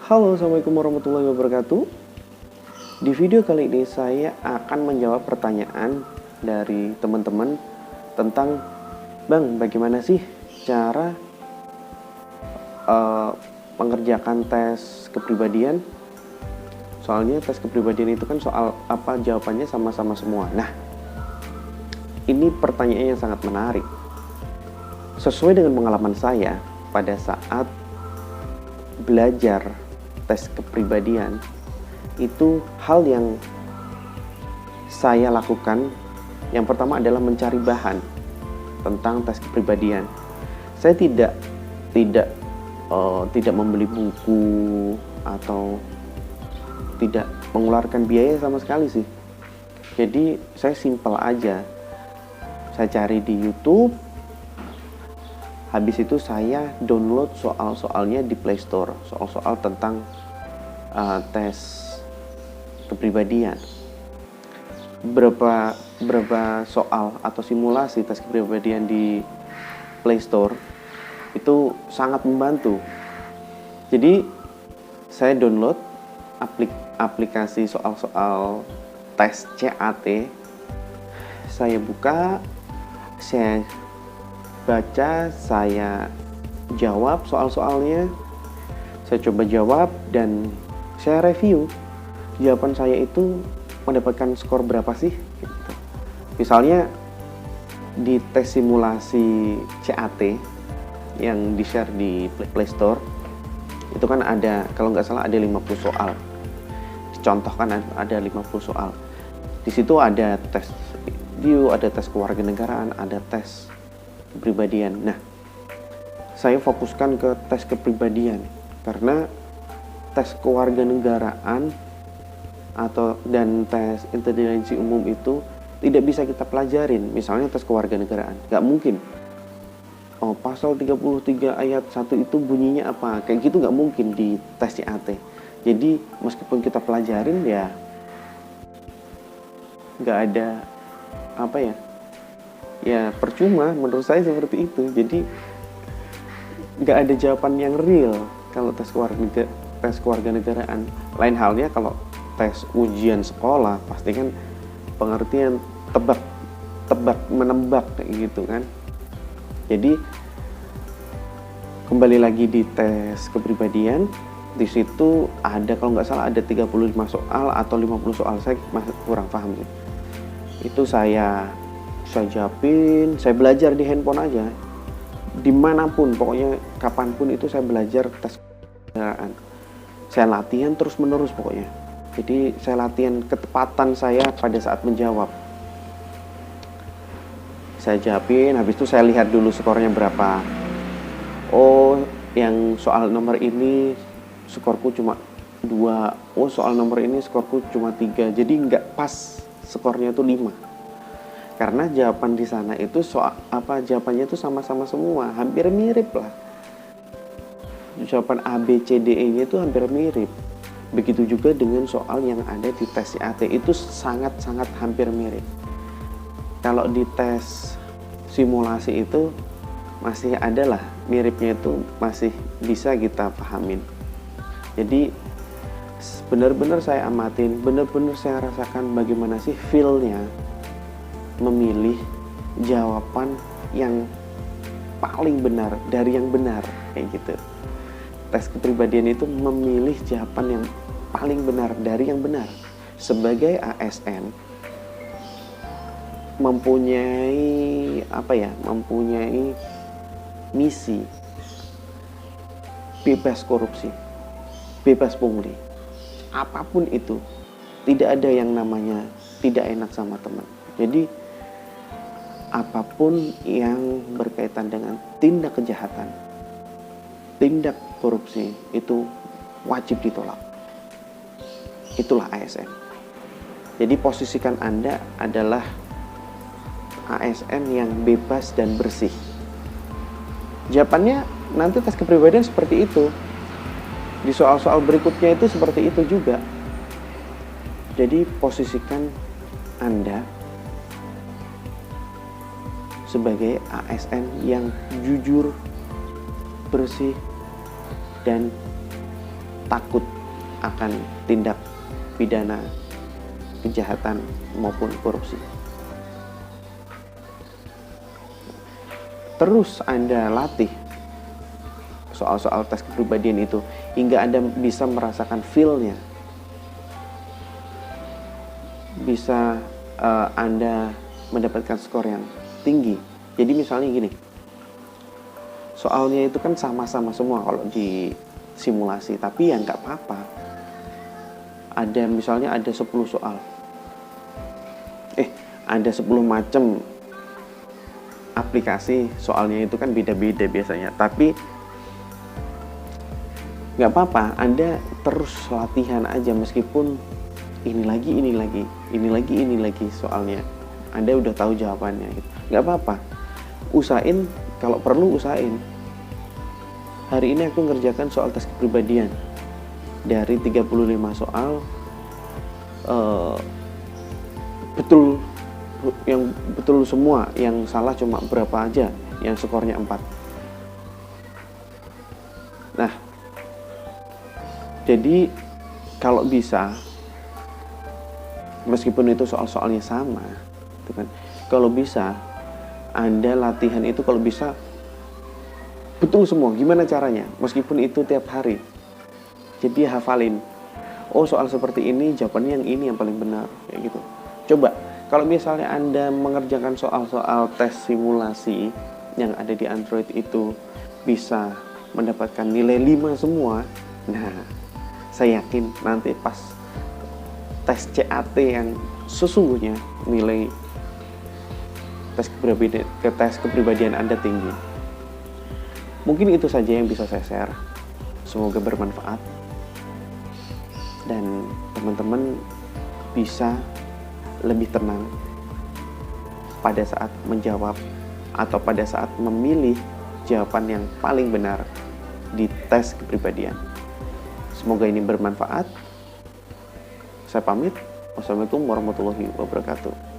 Halo, assalamualaikum warahmatullahi wabarakatuh. Di video kali ini saya akan menjawab pertanyaan dari teman-teman tentang, Bang, bagaimana sih cara mengerjakan tes kepribadian? Soalnya tes kepribadian itu kan soal apa jawabannya sama-sama semua. Nah, ini pertanyaan yang sangat menarik. Sesuai dengan pengalaman saya pada saat belajar tes kepribadian, itu hal yang saya lakukan yang pertama adalah mencari bahan tentang tes kepribadian. Saya tidak membeli buku atau tidak mengeluarkan biaya sama sekali sih. Jadi saya simpel aja. Saya cari di YouTube. Habis itu saya download soal-soalnya di Play Store, soal-soal tentang tes kepribadian. Beberapa soal atau simulasi tes kepribadian di Play Store itu sangat membantu. Jadi saya download aplikasi soal-soal tes CAT. Saya buka, saya baca, saya jawab soal-soalnya, saya coba jawab dan saya review jawaban saya itu mendapatkan skor berapa sih gitu. Misalnya di tes simulasi CAT yang di-share di Play Store itu kan ada, kalau nggak salah ada 50 soal, dicontohkan ada 50 soal. Di situ ada tes view, ada tes kewarganegaraan, ada tes kepribadian. Nah, saya fokuskan ke tes kepribadian karena tes kewarganegaraan dan tes intelijensi umum itu tidak bisa kita pelajarin. Misalnya tes kewarganegaraan, nggak mungkin. Oh, pasal 33 ayat 1 itu bunyinya apa? Kayak gitu nggak mungkin di tes CAT. Jadi meskipun kita pelajarin ya nggak ada ya percuma, menurut saya seperti itu. Jadi nggak ada jawaban yang real kalau tes kewarganegaraan. Lain halnya kalau tes ujian sekolah, pasti kan pengertian tebak menebak kayak gitu kan. Jadi kembali lagi di tes kepribadian, di situ ada, kalau nggak salah ada 35 soal atau 50 soal, saya masih kurang paham sih. Itu saya jawabin, saya belajar di handphone aja, dimanapun, pokoknya kapanpun itu saya belajar tes kewarganegaraan. Saya latihan terus menerus pokoknya. Jadi saya latihan ketepatan saya pada saat menjawab. Saya jawabin, habis itu saya lihat dulu skornya berapa. Oh, yang soal nomor ini skorku cuma 2. Oh, soal nomor ini skorku cuma 3. Jadi nggak pas, skornya itu 5. Karena jawaban di sana itu jawabannya itu sama-sama semua, hampir mirip lah. Jawaban A, B, C, D, E-nya itu hampir mirip. Begitu juga dengan soal yang ada di tes CAT, itu sangat-sangat hampir mirip. Kalau di tes simulasi itu masih ada lah, miripnya itu masih bisa kita pahamin. Jadi benar-benar saya amatin, benar-benar saya rasakan bagaimana sih feel-nya memilih jawaban yang paling benar dari yang benar, kayak gitu. Tes kepribadian itu memilih jawaban yang paling benar dari yang benar. Sebagai ASN mempunyai misi bebas korupsi, bebas pungli. Apapun itu, tidak ada yang namanya tidak enak sama teman. Jadi apapun yang berkaitan dengan tindak kejahatan, tindak korupsi, itu wajib ditolak. Itulah ASN. Jadi posisikan Anda adalah ASN yang bebas dan bersih. Jawabannya nanti tes kepribadian seperti itu. Di soal-soal berikutnya itu seperti itu juga. Jadi posisikan Anda sebagai ASN yang jujur, bersih, dan takut akan tindak pidana, kejahatan maupun korupsi. Terus Anda latih soal-soal tes kepribadian itu hingga Anda bisa merasakan feel-nya. Bisa Anda mendapatkan skor yang tinggi. Jadi misalnya gini, soalnya itu kan sama-sama semua kalau di simulasi, tapi ya nggak apa-apa. Ada misalnya ada 10 soal. Ada 10 macam aplikasi, soalnya itu kan beda-beda biasanya. Tapi nggak apa-apa, Anda terus latihan aja meskipun ini lagi soalnya. Anda udah tahu jawabannya gitu. Nggak apa-apa, usahain, kalau perlu usahain. Hari ini aku ngerjakan soal tes kepribadian dari 35 soal, betul semua, yang salah cuma berapa aja, yang skornya 4. Nah, jadi kalau bisa, meskipun itu soal-soalnya sama, gitu kan, kalau bisa Anda latihan itu kalau bisa betul semua. Gimana caranya? Meskipun itu tiap hari. Jadi hafalin. Oh, soal seperti ini jawabannya yang ini yang paling benar, kayak gitu. Coba kalau misalnya Anda mengerjakan soal-soal tes simulasi yang ada di Android itu bisa mendapatkan nilai 5 semua. Nah, saya yakin nanti pas tes CAT yang sesungguhnya nilai tes kepribadian Anda tinggi. Mungkin itu saja yang bisa saya share. Semoga bermanfaat dan teman-teman bisa lebih tenang pada saat menjawab atau pada saat memilih jawaban yang paling benar di tes kepribadian. Semoga ini bermanfaat. Saya pamit. Wassalamualaikum warahmatullahi wabarakatuh.